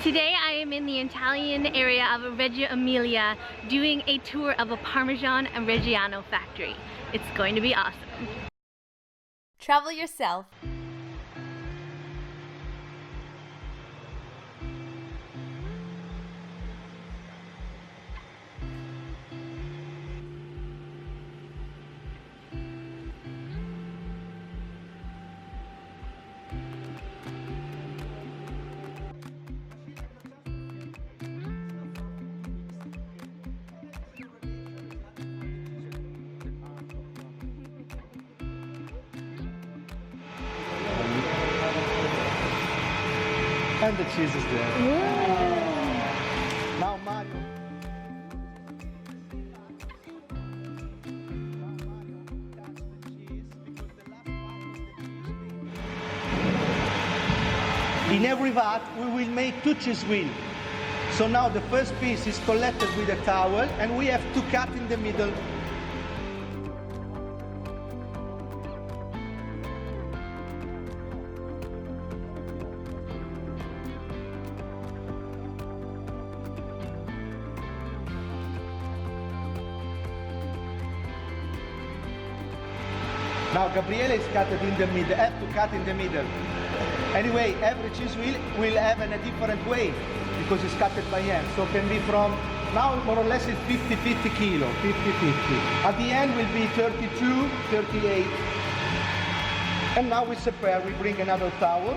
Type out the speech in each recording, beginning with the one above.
Today I am in the Italian area of Reggio Emilia doing a tour of a Parmigiano Reggiano factory. It's going to be awesome. Travel yourself. And the cheese is there. Yeah. Now Mario. In every vat we will make two cheese wheels. So now the first piece is collected with a towel and we have to cut in the middle. Now Gabriele is cut in the middle, have to cut in the middle. Anyway, every cheese wheel will have a different weight because it's cut by hand. So can be from, now more or less it's 50 kilo, 50. At the end will be 32, 38. And now we separate, we bring another towel.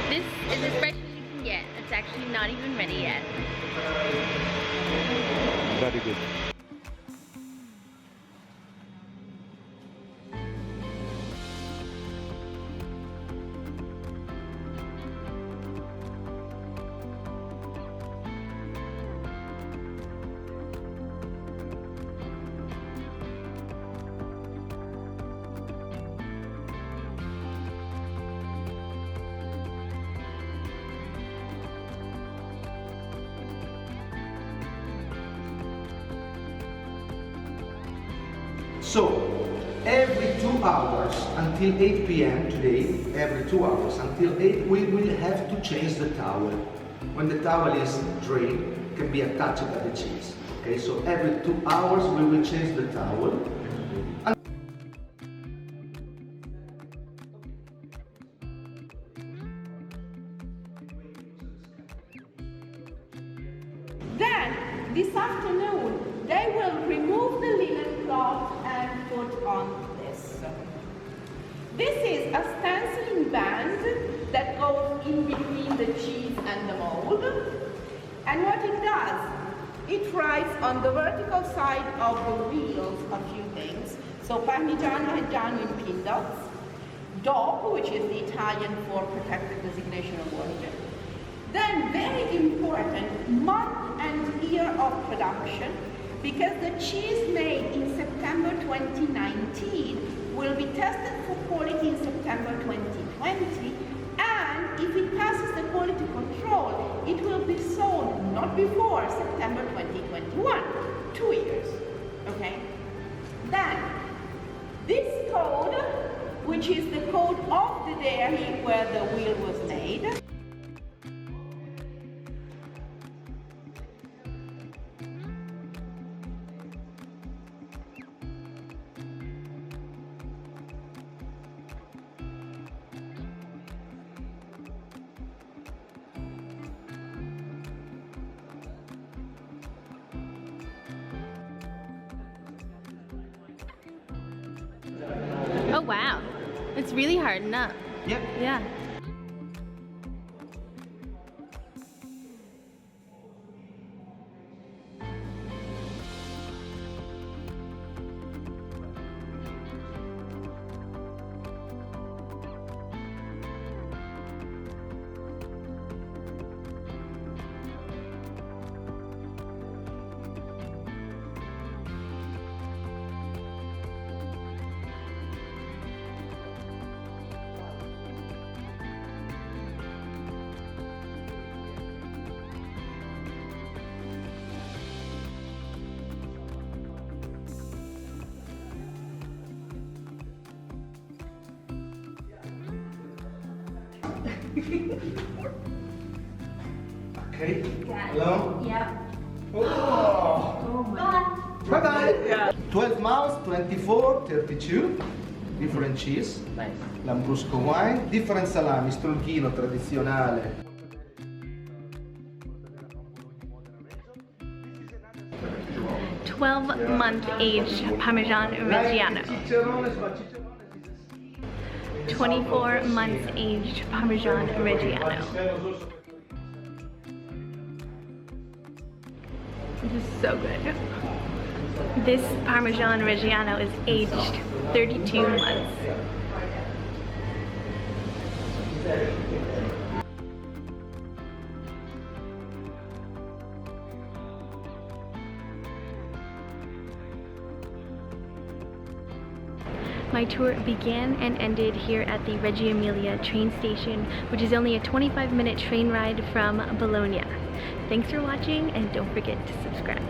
This is as fresh as you can get. It's actually not even ready yet. Very good. So, every 2 hours until 8 p.m. today, every 2 hours until 8, we will have to change the towel. When the towel is drained, it can be attached by the cheese. Okay, so every 2 hours we will change the towel. Then, this afternoon, they will remove the linen cloth and put on this. This is a stenciling band that goes in between the cheese and the mold. And what it does, it writes on the vertical side of the wheels a few things. So Parmigiano Reggiano in pin dots, DOP, which is the Italian for protected designation of origin. Then, very important, month and year of production, because the cheese made in September 2019 will be tested for quality in September 2020, and if it passes the quality control, it will be sold not before September 2021, 2 years, okay? Then, this code, which is the code of the dairy where the wheel was made, Oh wow, it's really hardened up. Yep. Yeah. Okay. Hello? Yep. Oh. Bye bye. 12 months, 24, 32. Different cheese. Nice. Lambrusco wine. Different salami, strolchino tradizionale. 12-month aged Parmigiano Reggiano. 24 months aged Parmesan Reggiano. This is so good. This Parmesan Reggiano is aged 32 months. My tour began and ended here at the Reggio Emilia train station, which is only a 25-minute train ride from Bologna. Thanks for watching, and don't forget to subscribe.